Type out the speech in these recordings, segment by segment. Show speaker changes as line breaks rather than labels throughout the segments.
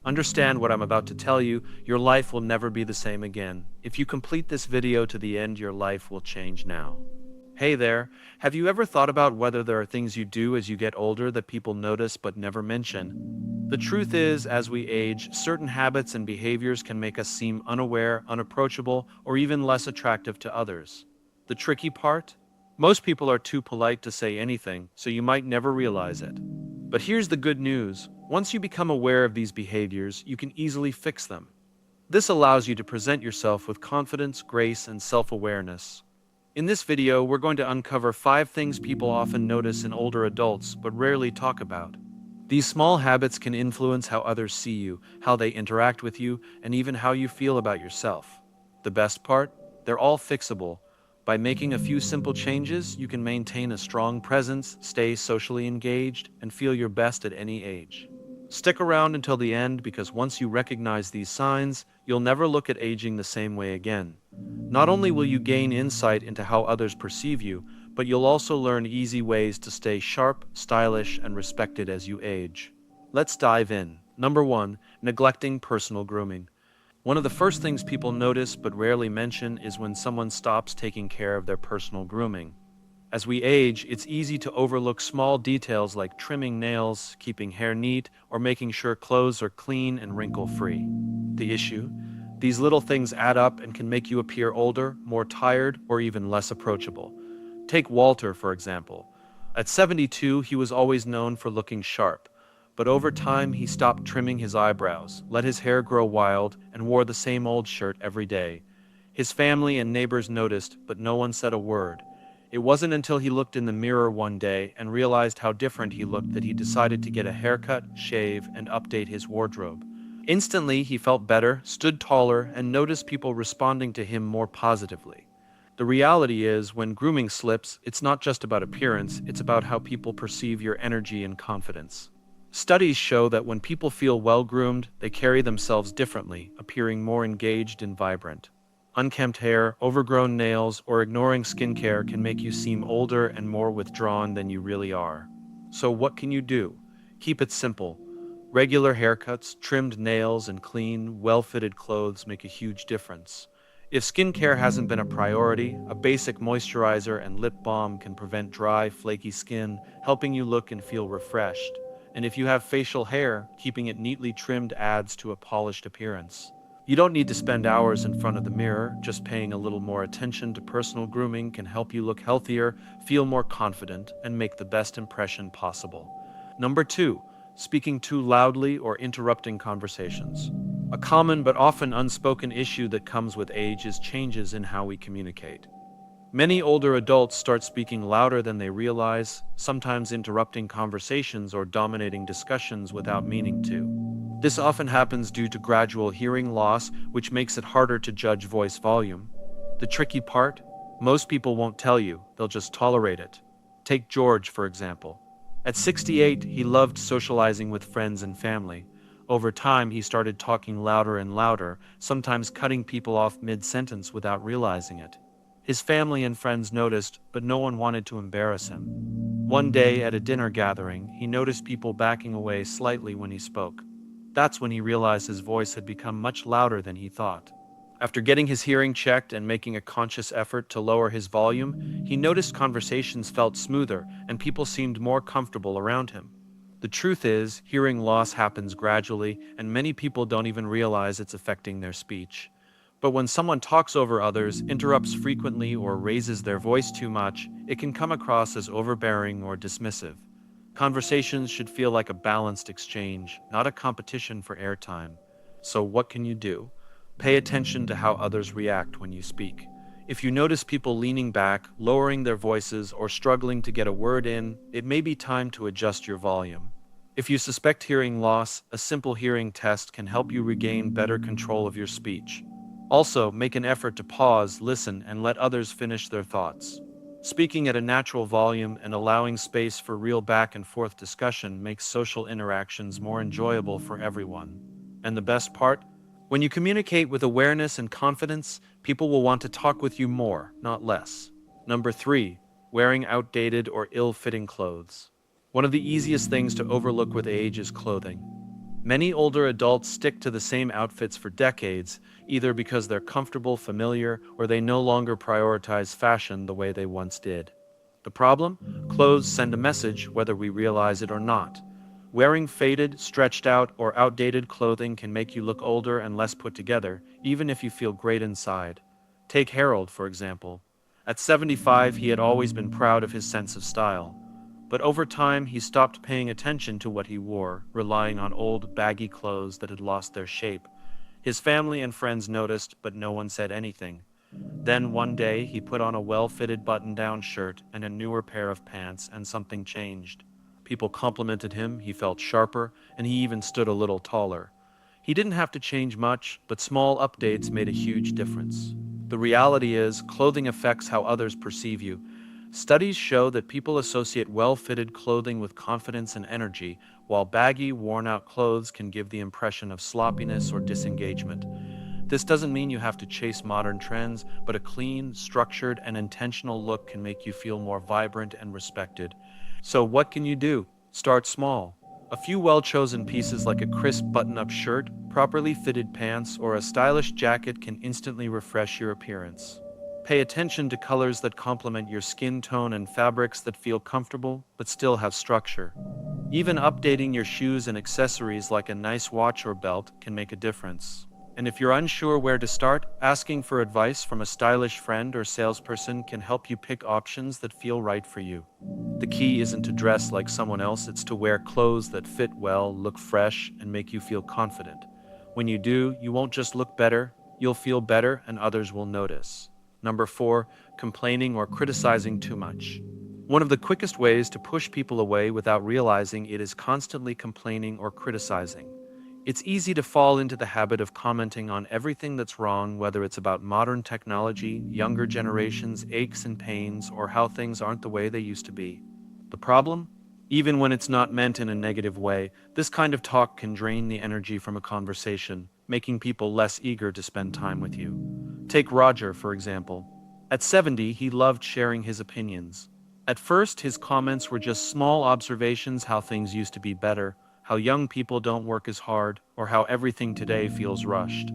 Understand what I'm about to tell you, your life will never be the same again. If you complete this video to the end, your life will change now. Hey there, have you ever thought about whether there are things you do as you get older that people notice but never mention? The truth is, as we age, certain habits and behaviors can make us seem unaware, unapproachable, or even less attractive to others. The tricky part? Most people are too polite to say anything, so you might never realize it. But here's the good news. Once you become aware of these behaviors, you can easily fix them. This allows you to present yourself with confidence, grace, and self-awareness. In this video, we're going to uncover 5 things people often notice in older adults but rarely talk about. These small habits can influence how others see you, how they interact with you, and even how you feel about yourself. The best part? They're all fixable. By making a few simple changes, you can maintain a strong presence, stay socially engaged, and feel your best at any age. Stick around until the end because once you recognize these signs, you'll never look at aging the same way again. Not only will you gain insight into how others perceive you, but you'll also learn easy ways to stay sharp, stylish, and respected as you age. Let's dive in. Number 1, neglecting personal grooming. One of the first things people notice but rarely mention is when someone stops taking care of their personal grooming. As we age, it's easy to overlook small details like trimming nails, keeping hair neat, or making sure clothes are clean and wrinkle-free. The issue? These little things add up and can make you appear older, more tired, or even less approachable. Take Walter, for example. At 72, he was always known for looking sharp, but over time he stopped trimming his eyebrows, let his hair grow wild, and wore the same old shirt every day. His family and neighbors noticed, but no one said a word. It wasn't until he looked in the mirror one day and realized how different he looked that he decided to get a haircut, shave, and update his wardrobe. Instantly, he felt better, stood taller, and noticed people responding to him more positively. The reality is, when grooming slips, it's not just about appearance, it's about how people perceive your energy and confidence. Studies show that when people feel well-groomed, they carry themselves differently, appearing more engaged and vibrant. Unkempt hair, overgrown nails, or ignoring skincare can make you seem older and more withdrawn than you really are. So what can you do? Keep it simple. Regular haircuts, trimmed nails, and clean, well-fitted clothes make a huge difference. If skincare hasn't been a priority, a basic moisturizer and lip balm can prevent dry, flaky skin, helping you look and feel refreshed. And if you have facial hair, keeping it neatly trimmed adds to a polished appearance. You don't need to spend hours in front of the mirror, just paying a little more attention to personal grooming can help you look healthier, feel more confident, and make the best impression possible. Number 2, speaking too loudly or interrupting conversations. A common but often unspoken issue that comes with age is changes in how we communicate. Many older adults start speaking louder than they realize, sometimes interrupting conversations or dominating discussions without meaning to. This often happens due to gradual hearing loss, which makes it harder to judge voice volume. The tricky part? Most people won't tell you, they'll just tolerate it. Take George, for example. At 68, he loved socializing with friends and family. Over time, he started talking louder and louder, sometimes cutting people off mid-sentence without realizing it. His family and friends noticed, but no one wanted to embarrass him. One day, at a dinner gathering, he noticed people backing away slightly when he spoke. That's when he realized his voice had become much louder than he thought. After getting his hearing checked and making a conscious effort to lower his volume, he noticed conversations felt smoother and people seemed more comfortable around him. The truth is, hearing loss happens gradually, and many people don't even realize it's affecting their speech. But when someone talks over others, interrupts frequently, or raises their voice too much, it can come across as overbearing or dismissive. Conversations should feel like a balanced exchange, not a competition for airtime. So what can you do? Pay attention to how others react when you speak. If you notice people leaning back, lowering their voices, or struggling to get a word in, it may be time to adjust your volume. If you suspect hearing loss, a simple hearing test can help you regain better control of your speech. Also, make an effort to pause, listen, and let others finish their thoughts. Speaking at a natural volume and allowing space for real back-and-forth discussion makes social interactions more enjoyable for everyone. And the best part? When you communicate with awareness and confidence, people will want to talk with you more, not less. Number 3, wearing outdated or ill-fitting clothes. One of the easiest things to overlook with age is clothing. Many older adults stick to the same outfits for decades, either because they're comfortable, familiar, or they no longer prioritize fashion the way they once did. The problem? Clothes send a message whether we realize it or not. Wearing faded, stretched out, or outdated clothing can make you look older and less put together, even if you feel great inside. Take Harold, for example. At 75, he had always been proud of his sense of style. But over time, he stopped paying attention to what he wore, relying on old, baggy clothes that had lost their shape. His family and friends noticed, but no one said anything. Then one day, he put on a well-fitted button-down shirt and a newer pair of pants, and something changed. People complimented him, he felt sharper, and he even stood a little taller. He didn't have to change much, but small updates made a huge difference. The reality is, clothing affects how others perceive you. Studies show that people associate well-fitted clothing with confidence and energy, while baggy, worn-out clothes can give the impression of sloppiness or disengagement. This doesn't mean you have to chase modern trends, but a clean, structured, and intentional look can make you feel more vibrant and respected. So what can you do? Start small. A few well-chosen pieces like a crisp button-up shirt, properly fitted pants, or a stylish jacket can instantly refresh your appearance. Pay attention to colors that complement your skin tone and fabrics that feel comfortable but still have structure. Even updating your shoes and accessories like a nice watch or belt can make a difference. And if you're unsure where to start, asking for advice from a stylish friend or salesperson can help you pick options that feel right for you. The key isn't to dress like someone else, it's to wear clothes that fit well, look fresh, and make you feel confident. When you do, you won't just look better, you'll feel better and others will notice. Number 4, complaining or criticizing too much. One of the quickest ways to push people away without realizing it is constantly complaining or criticizing. It's easy to fall into the habit of commenting on everything that's wrong, whether it's about modern technology, younger generations' aches and pains, or how things aren't the way they used to be. The problem? Even when it's not meant in a negative way, this kind of talk can drain the energy from a conversation, making people less eager to spend time with you. Take Roger, for example. At 70, he loved sharing his opinions. At first, his comments were just small observations, how things used to be better, how young people don't work as hard, or how everything today feels rushed.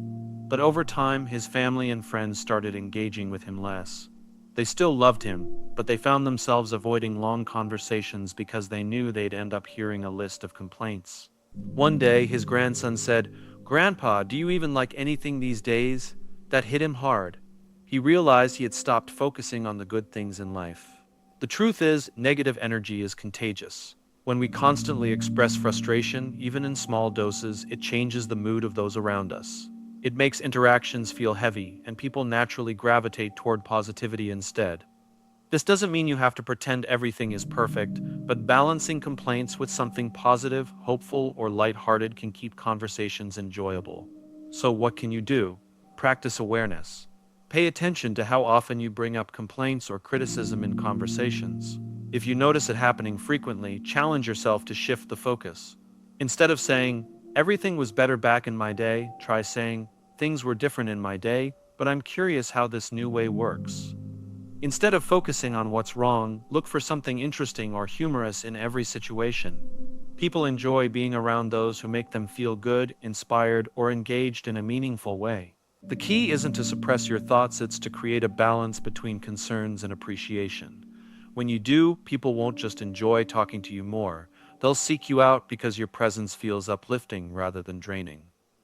But over time, his family and friends started engaging with him less. They still loved him, but they found themselves avoiding long conversations because they knew they'd end up hearing a list of complaints. One day, his grandson said, "Grandpa, do you even like anything these days?" That hit him hard. He realized he had stopped focusing on the good things in life. The truth is, negative energy is contagious. When we constantly express frustration, even in small doses, it changes the mood of those around us. It makes interactions feel heavy, and people naturally gravitate toward positivity instead. This doesn't mean you have to pretend everything is perfect, but balancing complaints with something positive, hopeful, or lighthearted can keep conversations enjoyable. So what can you do? Practice awareness. Pay attention to how often you bring up complaints or criticism in conversations. If you notice it happening frequently, challenge yourself to shift the focus. Instead of saying, "Everything was better back in my day," try saying, "Things were different in my day, but I'm curious how this new way works." Instead of focusing on what's wrong, look for something interesting or humorous in every situation. People enjoy being around those who make them feel good, inspired, or engaged in a meaningful way. The key isn't to suppress your thoughts, it's to create a balance between concerns and appreciation. When you do, people won't just enjoy talking to you more, they'll seek you out because your presence feels uplifting rather than draining.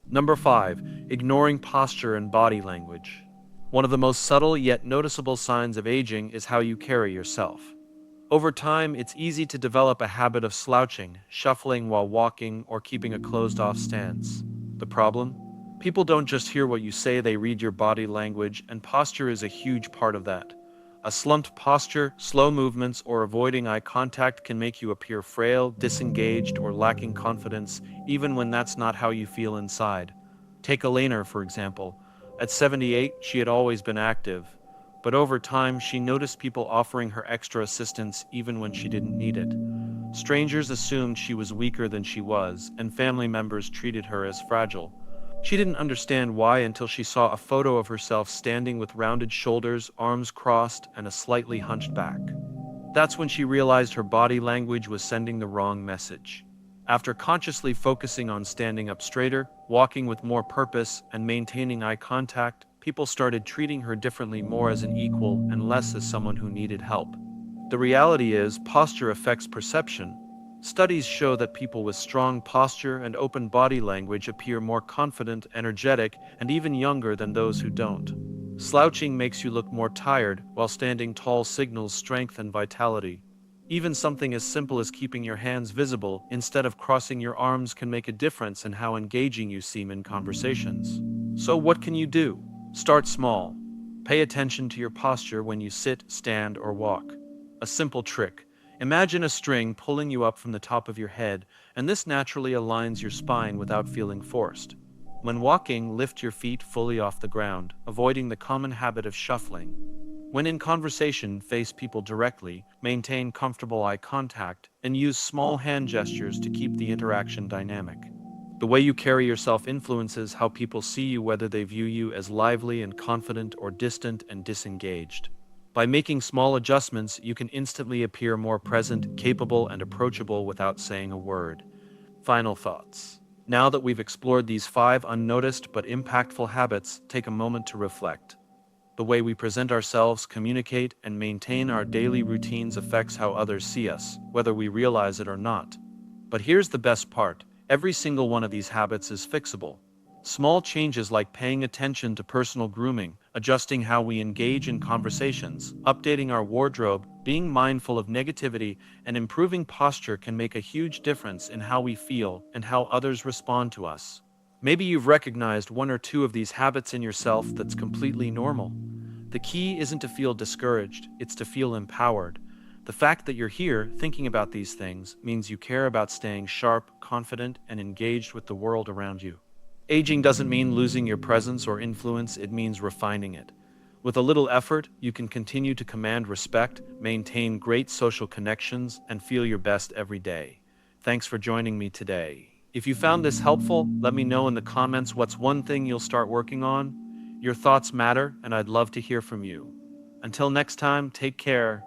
Number 5, ignoring posture and body language. One of the most subtle yet noticeable signs of aging is how you carry yourself. Over time, it's easy to develop a habit of slouching, shuffling while walking, or keeping a closed-off stance. The problem? People don't just hear what you say, they read your body language, and posture is a huge part of that. A slumped posture, slow movements, or avoiding eye contact can make you appear frail, disengaged, or lacking confidence, even when that's not how you feel inside. Take Elena, for example. At 78, she had always been active. But over time, she noticed people offering her extra assistance even when she didn't need it. Strangers assumed she was weaker than she was, and family members treated her as fragile. She didn't understand why until she saw a photo of herself standing with rounded shoulders, arms crossed, and a slightly hunched back. That's when she realized her body language was sending the wrong message. After consciously focusing on standing up straighter, walking with more purpose, and maintaining eye contact, people started treating her differently, more as an equal and less as someone who needed help. The reality is, posture affects perception. Studies show that people with strong posture and open body language appear more confident, energetic, and even younger than those who don't. Slouching makes you look more tired, while standing tall signals strength and vitality. Even something as simple as keeping your hands visible instead of crossing your arms can make a difference in how engaging you seem in conversations. So what can you do? Start small. Pay attention to your posture when you sit, stand, or walk. A simple trick. Imagine a string pulling you up from the top of your head, and this naturally aligns your spine without feeling forced. When walking, lift your feet fully off the ground, avoiding the common habit of shuffling. When in conversation, face people directly, maintain comfortable eye contact, and use small hand gestures to keep the interaction dynamic. The way you carry yourself influences how people see you, whether they view you as lively and confident or distant and disengaged. By making small adjustments, you can instantly appear more present, capable, and approachable without saying a word. Final thoughts. Now that we've explored these 5 unnoticed but impactful habits, take a moment to reflect. The way we present ourselves, communicate, and maintain our daily routines affects how others see us, whether we realize it or not. But here's the best part. Every single one of these habits is fixable. Small changes like paying attention to personal grooming, adjusting how we engage in conversations, updating our wardrobe, being mindful of negativity, and improving posture can make a huge difference in how we feel and how others respond to us. Maybe you've recognized 1 or 2 of these habits in yourself. That's completely normal. The key isn't to feel discouraged, it's to feel empowered. The fact that you're here thinking about these things means you care about staying sharp, confident, and engaged with the world around you. Aging doesn't mean losing your presence or influence, it means refining it. With a little effort, you can continue to command respect, maintain great social connections, and feel your best every day. Thanks for joining me today. If you found this helpful, let me know in the comments what's one thing you'll start working on. Your thoughts matter, and I'd love to hear from you. Until next time, take care.